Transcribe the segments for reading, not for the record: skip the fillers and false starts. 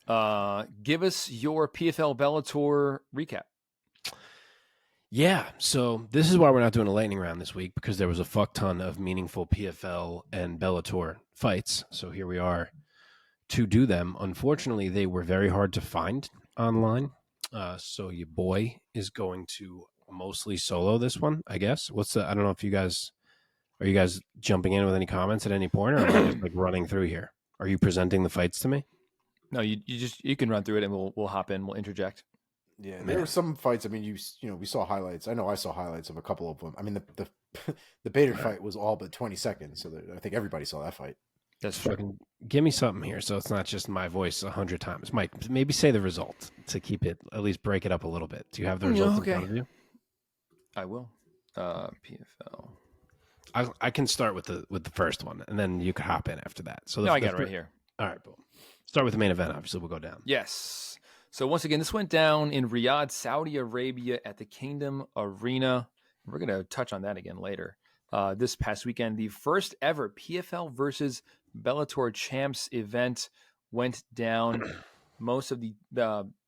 Give us your PFL Bellator recap. Yeah, so this is why we're not doing a lightning round this week, because there was a fuck ton of meaningful PFL and Bellator fights. So here we are to do them. Unfortunately, they were very hard to find online. So your boy is going to mostly solo this one, I guess. I don't know if you guys jumping in with any comments at any point, or am I just like running through here? Are you presenting the fights to me? No, you can run through it and we'll hop in. We'll interject. Yeah, there were some fights. I mean, we saw highlights. I know I saw highlights of a couple of them. I mean, the Bader fight was all but 20 seconds, so I think everybody saw that fight. That's fucking give me something here, so it's not just my voice 100 times. Mike, maybe say the result to keep it, at least break it up a little bit. Do you have the result in front of you? I will. PFL. I can start with the first one, and then you can hop in after that. So I got it right here. All right, boom. Start with the main event. Obviously, we'll go down. Yes. So once again, this went down in Riyadh, Saudi Arabia at the Kingdom Arena. We're going to touch on that again later. This past weekend, the first ever PFL versus Bellator Champs event went down. Most of the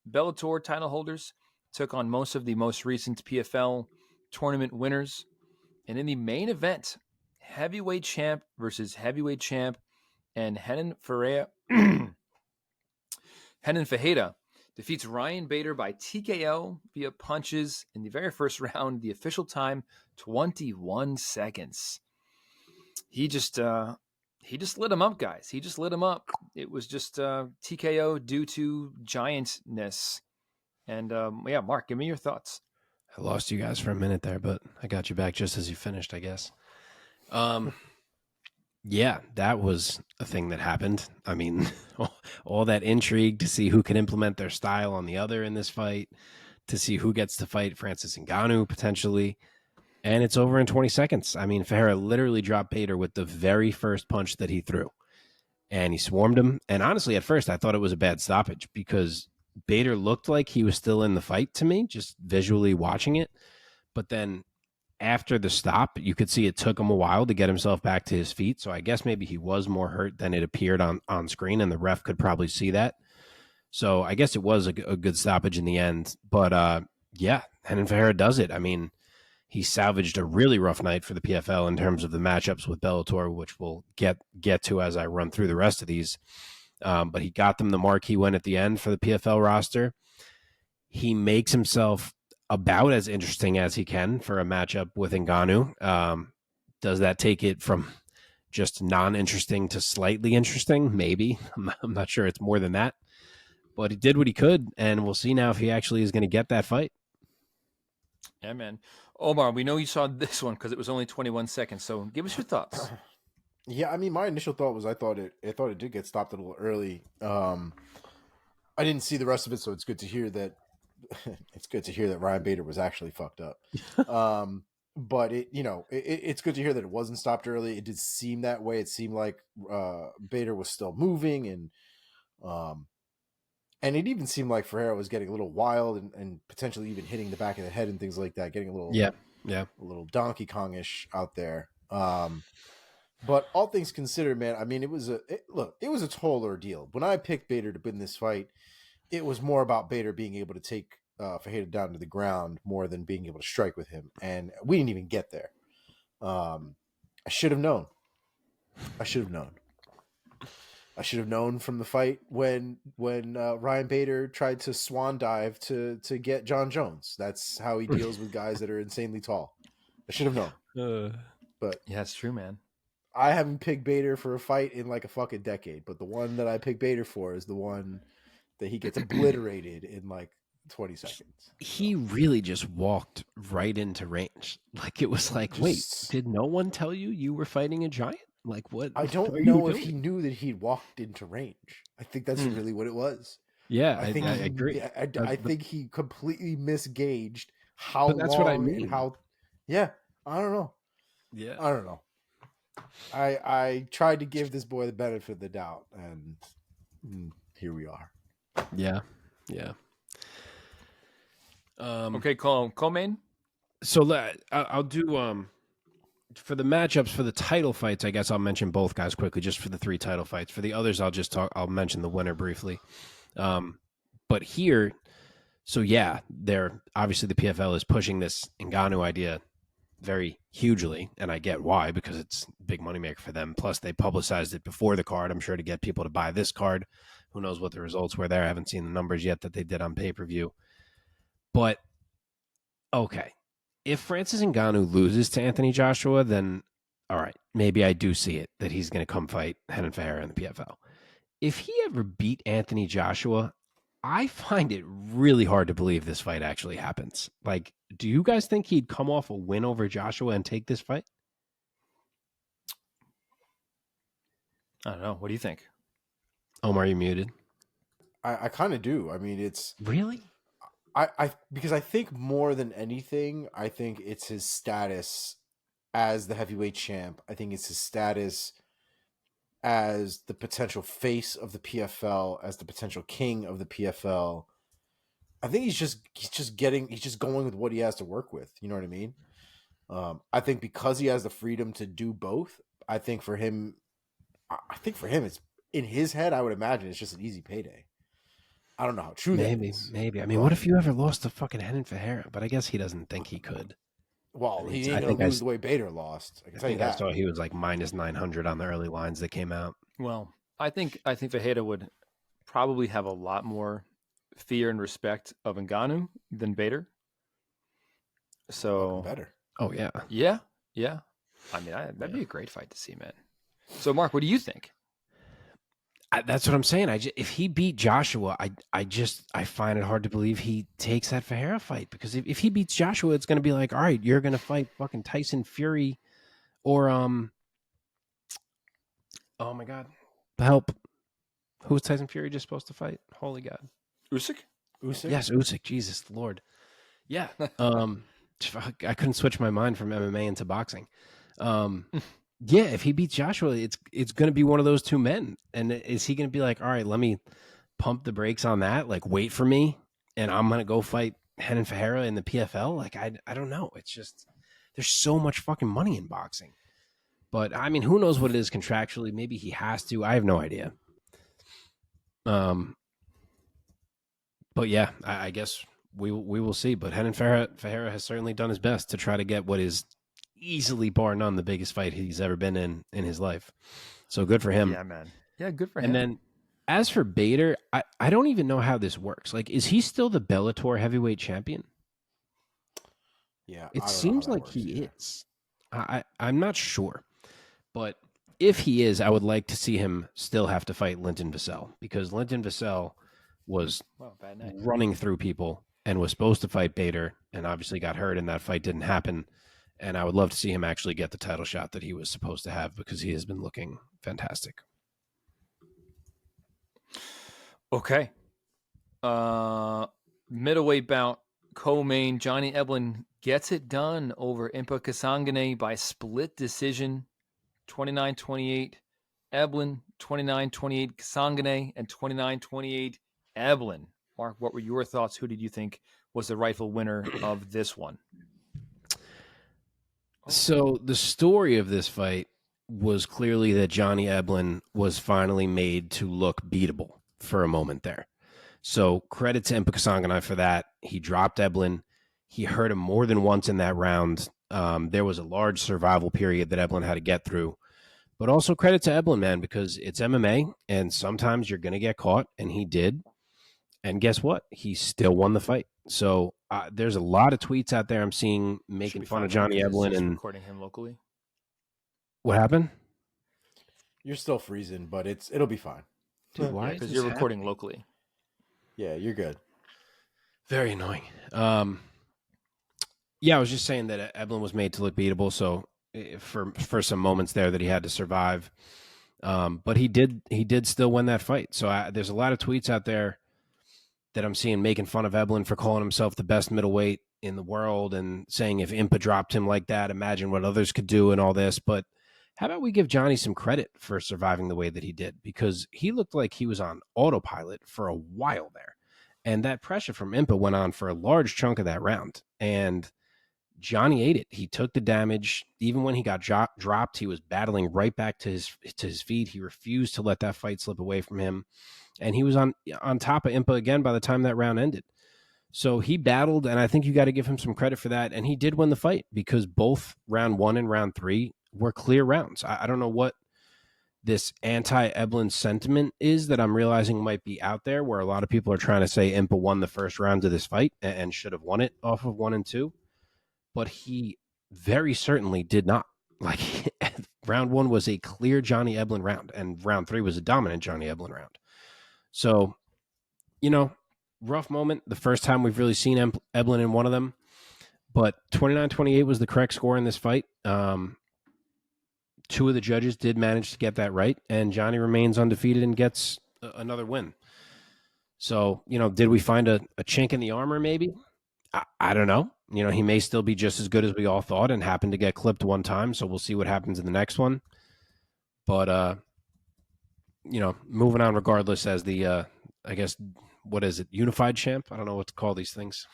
Bellator title holders took on most of the most recent PFL tournament winners. And in the main event, heavyweight champ versus heavyweight champ, and Renan Ferreira defeats Ryan Bader by TKO via punches in the very first round. The official time, 21 seconds. He just lit him up, guys. He just lit him up. It was just TKO due to giantness. And Mark, give me your thoughts. I lost you guys for a minute there, but I got you back just as you finished, I guess. Yeah, that was a thing that happened. I mean, all that intrigue to see who can implement their style on the other in this fight, to see who gets to fight Francis Ngannou potentially. And it's over in 20 seconds. I mean, Ferreira literally dropped Bader with the very first punch that he threw. And he swarmed him. And honestly, at first, I thought it was a bad stoppage because Bader looked like he was still in the fight to me, just visually watching it. But then after the stop, you could see it took him a while to get himself back to his feet. So I guess maybe he was more hurt than it appeared on screen, and the ref could probably see that. So I guess it was a good stoppage in the end. But yeah, Renan Ferreira does it. I mean, he salvaged a really rough night for the PFL in terms of the matchups with Bellator, which we'll get to as I run through the rest of these. But he got them the marquee win at the end for the PFL roster. He makes himself about as interesting as he can for a matchup with Ngannou. Does that take it from just non-interesting to slightly interesting? Maybe. I'm not sure it's more than that. But he did what he could, and we'll see now if he actually is going to get that fight. Yeah, man. Omar, we know you saw this one because it was only 21 seconds, so give us your thoughts. Yeah, I mean, my initial thought was I thought it did get stopped a little early. I didn't see the rest of it, so it's good to hear that Ryan Bader was actually fucked up. But it's good to hear that it wasn't stopped early. It did seem that way. It seemed like Bader was still moving, and it even seemed like Ferreira was getting a little wild and potentially even hitting the back of the head and things like that, getting a little a little Donkey Kong-ish out there. But all things considered, man, I mean, it was a total ordeal. When I picked Bader to win this fight, it was more about Bader being able to take Ferreira down to the ground more than being able to strike with him. And we didn't even get there. I should have known. I should have known from the fight when Ryan Bader tried to swan dive to get John Jones. That's how he deals with guys that are insanely tall. I should have known. But yeah, it's true, man. I haven't picked Bader for a fight in like a fucking decade, but the one that I picked Bader for is the one that he gets obliterated in like 20 seconds. He really just walked right into range. Like it was like, wait, did no one tell you were fighting a giant? Like what? I don't know if he knew that he'd walked into range. I think that's really what it was. Yeah, I agree. I think he completely misgauged how but that's long what I mean. And how. Yeah, I don't know. Yeah, I don't know. I tried to give this boy the benefit of the doubt, and here we are. Yeah. Okay, co-main. So I'll do for the matchups for the title fights. I guess I'll mention both guys quickly, just for the 3 title fights. For the others, I'll mention the winner briefly. But here, so yeah, they're obviously the PFL is pushing this Ngannou idea very hugely, and I get why, because it's a big moneymaker for them. Plus, they publicized it before the card, I'm sure, to get people to buy this card. Who knows what the results were there? I haven't seen the numbers yet that they did on pay-per-view. But, okay, if Francis Ngannou loses to Anthony Joshua, then, all right, maybe I do see it, that he's going to come fight Renan Ferreira in the PFL. If he ever beat Anthony Joshua, I find it really hard to believe this fight actually happens. Like, do you guys think he'd come off a win over Joshua and take this fight? I don't know. What do you think? Omar, you muted. I kind of do. I mean, it's really, because I think more than anything, I think it's his status as the heavyweight champ. I think it's his status as the potential face of the PFL, as the potential king of the PFL. I think he's just going with what he has to work with. You know what I mean? I think because he has the freedom to do both, I think for him, it's in his head. I would imagine it's just an easy payday. I don't know how true that is. Maybe. I mean, what if you ever lost to fucking Renan Ferreira? But I guess he doesn't think he could. Well, he ain't gonna lose the way Bader lost. I can tell you that. I saw he was like minus 900 on the early lines that came out. Well, I think Ferreira would probably have a lot more fear and respect of Ngannou than Bader. So better. Oh yeah. Yeah. I mean, that'd be a great fight to see, man. So, Mark, what do you think? That's what I'm saying. If he beat Joshua, I find it hard to believe he takes that Ferreira fight, because if he beats Joshua, it's going to be like, all right, you're going to fight fucking Tyson Fury, or oh my God, help! Who was Tyson Fury just supposed to fight? Holy God, Usyk. Yes, Usyk. Jesus Lord. Yeah. I couldn't switch my mind from MMA into boxing. Yeah, if he beats Joshua, it's going to be one of those two men. And is he going to be like, all right, let me pump the brakes on that, like wait for me, and I'm going to go fight Renan Ferreira in the PFL? Like, I don't know. It's just, there's so much fucking money in boxing. But, I mean, who knows what it is contractually? Maybe he has to. I have no idea. But, yeah, I guess we will see. But Renan Ferreira has certainly done his best to try to get what is easily, bar none, the biggest fight he's ever been in his life. So good for him. Yeah, man. Yeah, good for him. And then as for Bader, I don't even know how this works. Like, is he still the Bellator heavyweight champion? Yeah. It seems like he is. I'm not sure. But if he is, I would like to see him still have to fight Linton Vassell, because Linton Vassell was running through people and was supposed to fight Bader, and obviously got hurt, and that fight didn't happen. And I would love to see him actually get the title shot that he was supposed to have, because he has been looking fantastic. Okay. Middleweight bout, co-main, Johnny Eblen gets it done over Impa Kasanganay by split decision, 29-28 Eblen, 29-28 Kasanganay, and 29-28 Eblen. Mark, what were your thoughts? Who did you think was the rightful winner of this one? So the story of this fight was clearly that Johnny Eblen was finally made to look beatable for a moment there. So credit to Impa Kasanganay for that. He dropped Eblen. He hurt him more than once in that round. There was a large survival period that Eblen had to get through. But also credit to Eblen, man, because it's MMA, and sometimes you're going to get caught, and he did. And guess what? He still won the fight. So there's a lot of tweets out there I'm seeing making fun of Johnny Eblen and recording him locally. What happened? You're still freezing, but it'll be fine. Dude, why? Because you're recording locally. Yeah, you're good. Very annoying. Yeah, I was just saying that Eblen was made to look beatable. So for some moments there that he had to survive, but he did still win that fight. So there's a lot of tweets out there that I'm seeing making fun of Eblen for calling himself the best middleweight in the world and saying if Impa dropped him like that, imagine what others could do and all this. But how about we give Johnny some credit for surviving the way that he did? Because he looked like he was on autopilot for a while there. And that pressure from Impa went on for a large chunk of that round. And Johnny ate it. He took the damage. Even when he got dropped, he was battling right back to his feet. He refused to let that fight slip away from him. And he was on top of Impa again by the time that round ended. So he battled, and I think you got to give him some credit for that. And he did win the fight because both round 1 and round 3 were clear rounds. I don't know what this anti-Eblen sentiment is that I'm realizing might be out there, where a lot of people are trying to say Impa won the first round of this fight and should have won it off of 1 and 2. But he very certainly did not. Like, round 1 was a clear Johnny Eblen round, and round 3 was a dominant Johnny Eblen round. So, rough moment. The first time we've really seen Eblen in one of them. But 29-28 was the correct score in this fight. 2 of the judges did manage to get that right, and Johnny remains undefeated and gets another win. So, did we find a chink in the armor maybe? I don't know. He may still be just as good as we all thought and happened to get clipped one time, so we'll see what happens in the next one. But, moving on regardless as the, I guess, what is it, unified champ? I don't know what to call these things.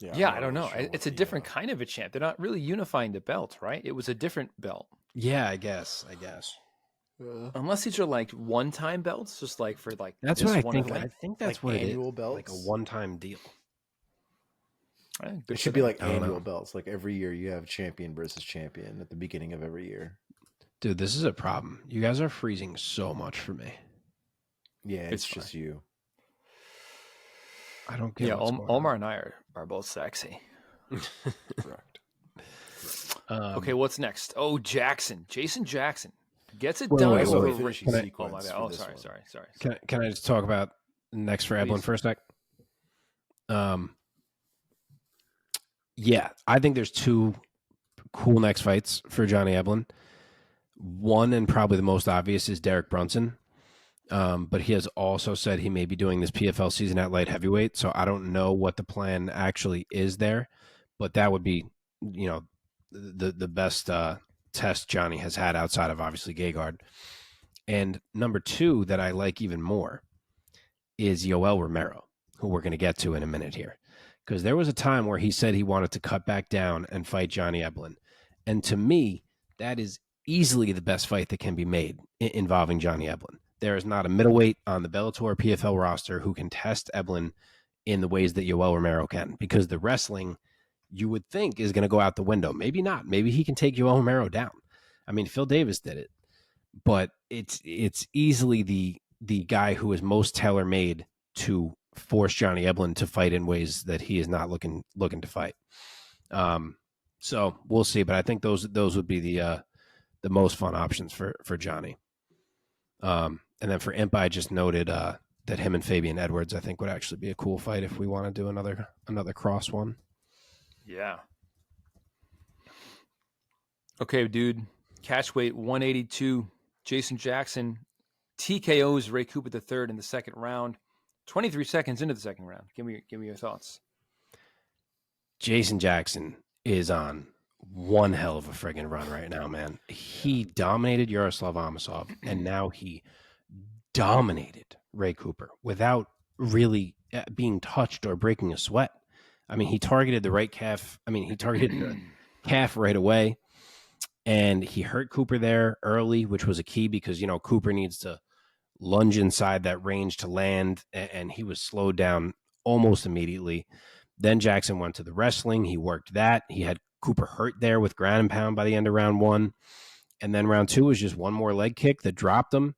Yeah, I don't know. It's a different kind of a champ. They're not really unifying the belt, right? It was a different belt. Yeah, I guess. Unless these are like one-time belts, just like for like that's what I think. I think that's like what annual it is. Belts? Like a one-time deal. It should be like annual belts. Like every year you have champion versus champion at the beginning of every year. Dude, this is a problem. You guys are freezing so much for me. Yeah, it's just you. I don't get. Yeah, Omar and I are both sexy. Correct. Okay, what's next? Oh, Jason Jackson gets it Wait, done. wait, Oh my bad. Oh, sorry. Can I just talk about next for Eblen for a sec? Yeah, I think there's 2 cool next fights for Johnny Eblen. One, and probably the most obvious, is Derek Brunson. But he has also said he may be doing this PFL season at light heavyweight, so I don't know what the plan actually is there. But that would be, the best test Johnny has had outside of obviously Gegard. And number 2 that I like even more is Yoel Romero, who we're going to get to in a minute here. Because there was a time where he said he wanted to cut back down and fight Johnny Eblen. And to me, that is easily the best fight that can be made involving Johnny Eblen. There is not a middleweight on the Bellator PFL roster who can test Eblen in the ways that Yoel Romero can, because the wrestling, you would think, is going to go out the window. Maybe not. Maybe he can take Yoel Romero down. I mean, Phil Davis did it, but it's easily the guy who is most tailor-made to force Johnny Eblen to fight in ways that he is not looking to fight. So we'll see, but I think those would be the most fun options for Johnny. And then for Impa, I just noted that him and Fabian Edwards, I think, would actually be a cool fight if we want to do another cross one. Yeah. Okay, dude. Catch weight 182. Jason Jackson TKOs Ray Cooper III in the second round. 23 seconds into the second round. Give me your thoughts. Jason Jackson is on one hell of a friggin' run right now, man. He dominated Yaroslav Amosov, and now he dominated Ray Cooper without really being touched or breaking a sweat. I mean, he targeted the right calf. I mean, he targeted the calf right away, and he hurt Cooper there early, which was a key because, Cooper needs to lunge inside that range to land, and he was slowed down almost immediately. Then Jackson went to the wrestling. He worked that. He had Cooper hurt there with ground and pound by the end of round 1. And then round 2 was just one more leg kick that dropped him,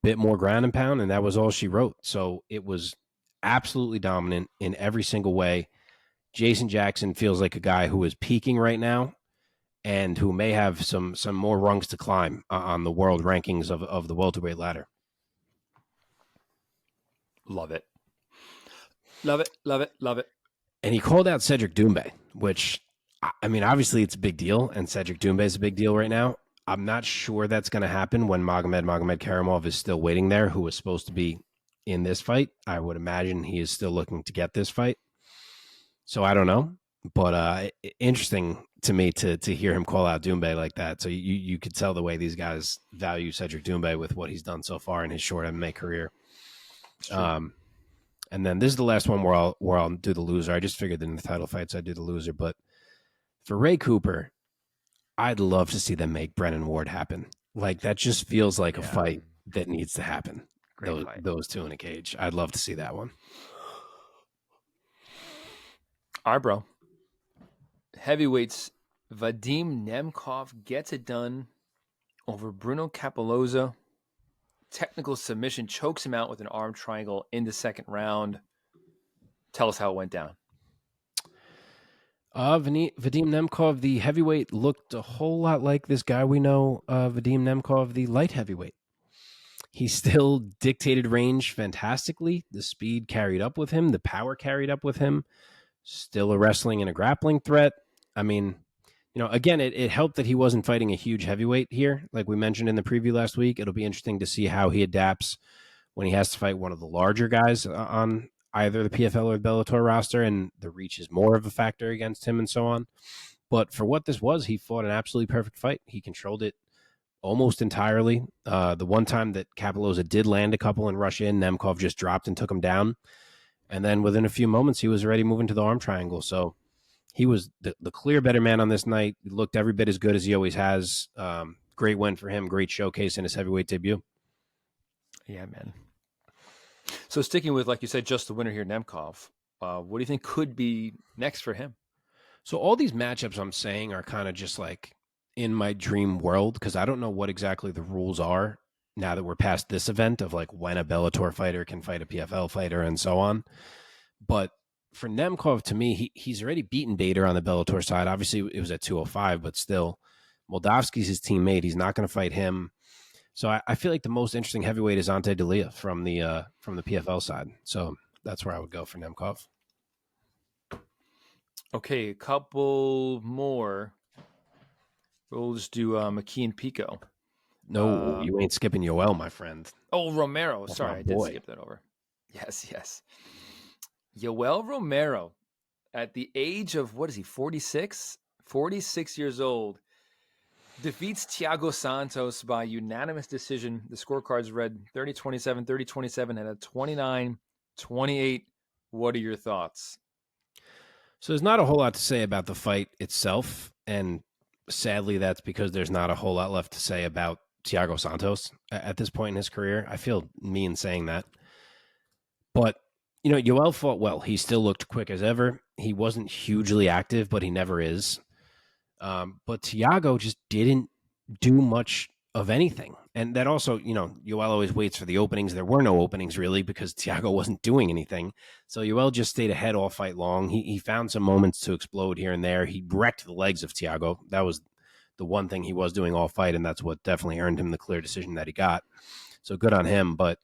bit more ground and pound, and that was all she wrote. So it was absolutely dominant in every single way. Jason Jackson feels like a guy who is peaking right now and who may have some more rungs to climb on the world rankings of the welterweight ladder. Love it. Love it, love it, love it. And he called out Cedric Doumbé, which, I mean, obviously it's a big deal, and Cedric Doumbé is a big deal right now. I'm not sure that's going to happen when Magomed Karamov is still waiting there, who was supposed to be in this fight. I would imagine he is still looking to get this fight. So I don't know, but interesting to me to hear him call out Doumbé like that. So you could tell the way these guys value Cedric Doumbé with what he's done so far in his short MMA career. And then this is the last one where I'll do the loser. I just figured that in the title fights I'd do the loser. But for Ray Cooper, I'd love to see them make Brennan Ward happen. Like, that just feels like a fight that needs to happen. Those two in a cage. I'd love to see that one. All right, bro. Heavyweights, Vadim Nemkov gets it done over Bruno Cappelozza. Technical submission, chokes him out with an arm triangle in the second round. Tell us how it went down. Vadim Nemkov, the heavyweight, looked a whole lot like this guy we know, Vadim Nemkov, the light heavyweight. He still dictated range fantastically. The speed carried up with him. The power carried up with him. Still a wrestling and a grappling threat. I mean, again, it helped that he wasn't fighting a huge heavyweight here. Like we mentioned in the preview last week, it'll be interesting to see how he adapts when he has to fight one of the larger guys on either the PFL or the Bellator roster, and the reach is more of a factor against him and so on. But for what this was, he fought an absolutely perfect fight. He controlled it almost entirely. The one time that Cappelozza did land a couple and rush in, Nemkov just dropped and took him down. And then within a few moments, he was already moving to the arm triangle. So he was the clear better man on this night. He looked every bit as good as he always has. Great win for him. Great showcase in his heavyweight debut. Yeah, man. So sticking with, like you said, just the winner here, Nemkov, what do you think could be next for him? So all these matchups I'm saying are kind of just like in my dream world, because I don't know what exactly the rules are now that we're past this event of like when a Bellator fighter can fight a PFL fighter and so on. But for Nemkov, to me, he's already beaten Bader on the Bellator side. Obviously, it was at 205, but still, Moldavsky's his teammate. He's not going to fight him. So I feel like the most interesting heavyweight is Ante Delia from the PFL side. So that's where I would go for Nemkov. Okay, a couple more. We'll just do McKee and Pico. No, you ain't skipping Yoel, my friend. Oh, Romero. Sorry, I did skip that over. Yes. Yoel Romero, at the age of, 46? 46 years old, defeats Thiago Santos by unanimous decision. The scorecards read 30-27, 30-27, and a 29-28. What are your thoughts? So there's not a whole lot to say about the fight itself, and sadly that's because there's not a whole lot left to say about Thiago Santos at this point in his career. I feel mean saying that. But, Yoel fought well. He still looked quick as ever. He wasn't hugely active, but he never is. But Thiago just didn't do much of anything. And that also, Yoel always waits for the openings. There were no openings really because Thiago wasn't doing anything. So Yoel just stayed ahead all fight long. He found some moments to explode here and there. He wrecked the legs of Thiago. That was the one thing he was doing all fight, and that's what definitely earned him the clear decision that he got. So good on him. But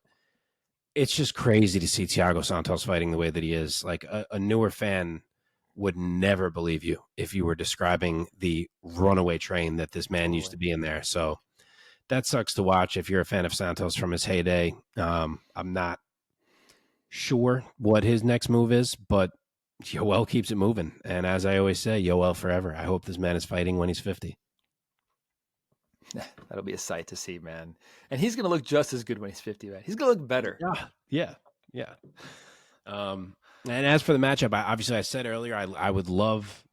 it's just crazy to see Thiago Santos fighting the way that he is. Like a newer fan would never believe you if you were describing the runaway train that this man used to be in there. So that sucks to watch if you're a fan of Santos from his heyday. I'm not sure what his next move is, but Yoel keeps it moving. And as I always say, Yoel forever. I hope this man is fighting when he's 50. That'll be a sight to see, man. And he's going to look just as good when he's 50, man. He's going to look better. Yeah. And as for the matchup, I said earlier, I would love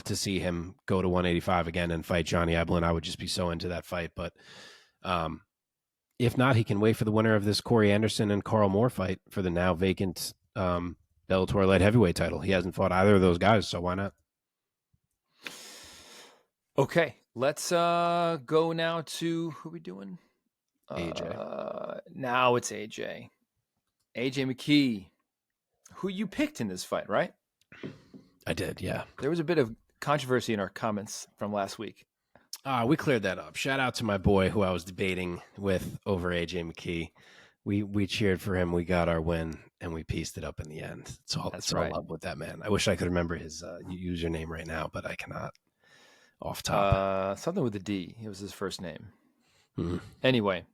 to see him go to 185 again and fight Johnny Eblen. I would just be so into that fight. But if not, he can wait for the winner of this Corey Anderson and Carl Moore fight for the now vacant Bellator light heavyweight title. He hasn't fought either of those guys, so why not? Okay, let's go now to, who are we doing? AJ. Now it's AJ. AJ McKee, who you picked in this fight, right? I did, yeah. There was a bit of controversy in our comments from last week. We cleared that up. Shout out to my boy who I was debating with over AJ McKee. We cheered for him. We got our win, and we pieced it up in the end. That's all love with that man. I wish I could remember his username right now, but I cannot. Off top. Something with a D. It was his first name. Mm-hmm. Anyway,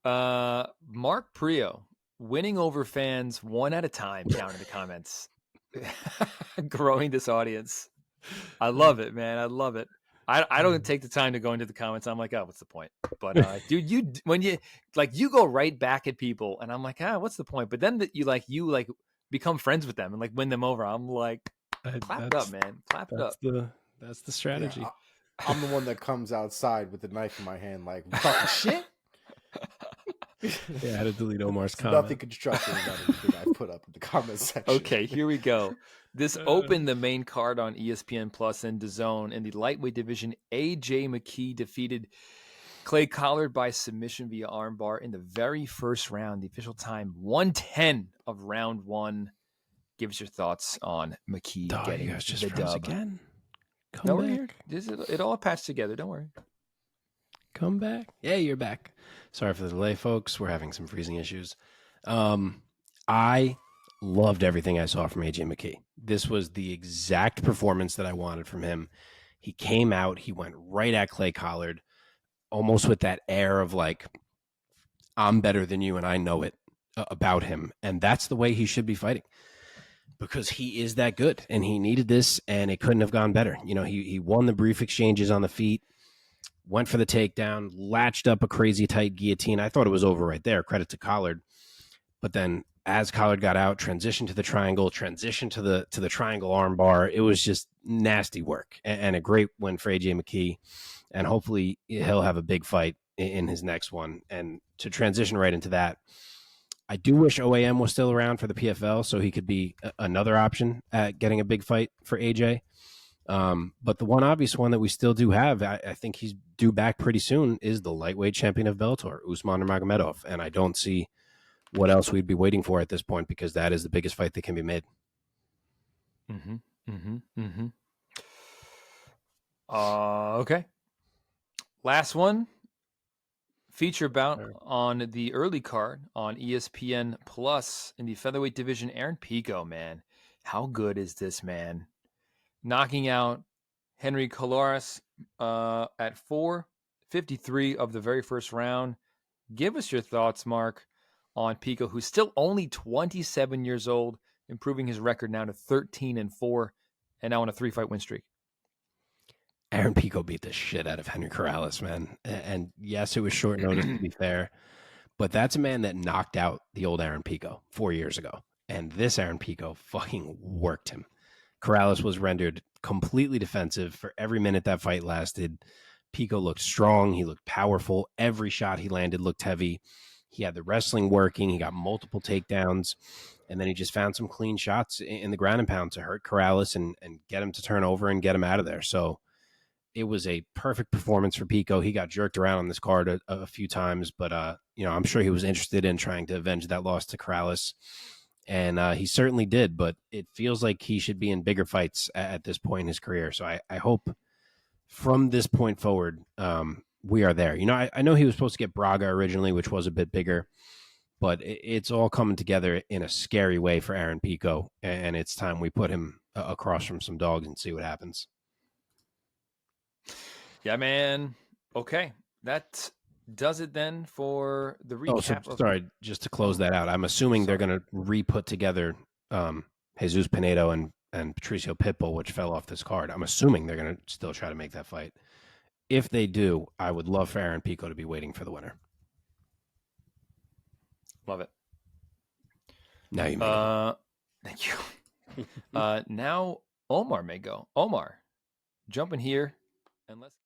Mark Prio winning over fans one at a time down in the comments. Growing this audience. I love it, man. I love it. I don't take the time to go into the comments. I'm like, oh, what's the point? But dude, when you go right back at people, and I'm like, what's the point? But then you become friends with them and like win them over. I'm like, clap it up, man. Clap it up. That's the strategy. Yeah, I'm the one that comes outside with the knife in my hand, like, talking shit. Yeah, I had to delete Omar's comment. Nothing constructive about anything I put up in the comment section. Okay, here we go. This opened the main card on ESPN Plus and DAZN in the lightweight division. McKee defeated Clay Collard by submission via armbar in the very first round. The official time 1:10 of round 1. Give us your thoughts on McKee getting the dub. Again. No, we're here. It all patched together. Don't worry. Come back. Yeah, you're back. Sorry for the delay, folks. We're having some freezing issues. I loved everything I saw from AJ McKee. This was the exact performance that I wanted from him. He came out. He went right at Clay Collard, almost with that air of like, I'm better than you and I know it about him. And that's the way he should be fighting, because he is that good and he needed this and it couldn't have gone better. You know, he won the brief exchanges on the feet, went for the takedown, latched up a crazy tight guillotine. I thought it was over right there. Credit to Collard. But then as Collard got out, transitioned to the triangle, transitioned to the triangle armbar. It was just nasty work and a great win for AJ McKee. And hopefully he'll have a big fight in his next one. And to transition right into that, I do wish OAM was still around for the PFL so he could be another option at getting a big fight for AJ. But the one obvious one that we still do have, I think he's due back pretty soon, is the lightweight champion of Bellator, Usman Nurmagomedov. And I don't see what else we'd be waiting for at this point, because that is the biggest fight that can be made. Okay. Last one. Feature bout on the early card on ESPN Plus in the featherweight division. Aaron Pico, man. How good is this man? Knocking out Henry Corrales at 4:53 of the very first round. Give us your thoughts, Mark, on Pico, who's still only 27 years old, improving his record now to 13-4, and now on a 3-fight win streak. Aaron Pico beat the shit out of Henry Corrales, man. And yes, it was short notice to be fair, but that's a man that knocked out the old Aaron Pico 4 years ago. And this Aaron Pico fucking worked him. Corrales was rendered completely defensive for every minute that fight lasted. Pico looked strong. He looked powerful. Every shot he landed looked heavy. He had the wrestling working. He got multiple takedowns. And then he just found some clean shots in the ground and pound to hurt Corrales and get him to turn over and get him out of there. So it was a perfect performance for Pico. He got jerked around on this card a few times, but I'm sure he was interested in trying to avenge that loss to Corrales. And he certainly did, but it feels like he should be in bigger fights at this point in his career. So I hope from this point forward, we are there. I know he was supposed to get Braga originally, which was a bit bigger, but it's all coming together in a scary way for Aaron Pico. And it's time we put him across from some dogs and see what happens. Yeah, man. Okay. That does it then for the recap. Sorry, just to close that out. I'm assuming they're going to re-put together Jesus Pinedo and Patricio Pitbull, which fell off this card. I'm assuming they're going to still try to make that fight. If they do, I would love for Aaron Pico to be waiting for the winner. Love it. Now you may. Thank you. Now Omar may go. Omar, jump in here and let's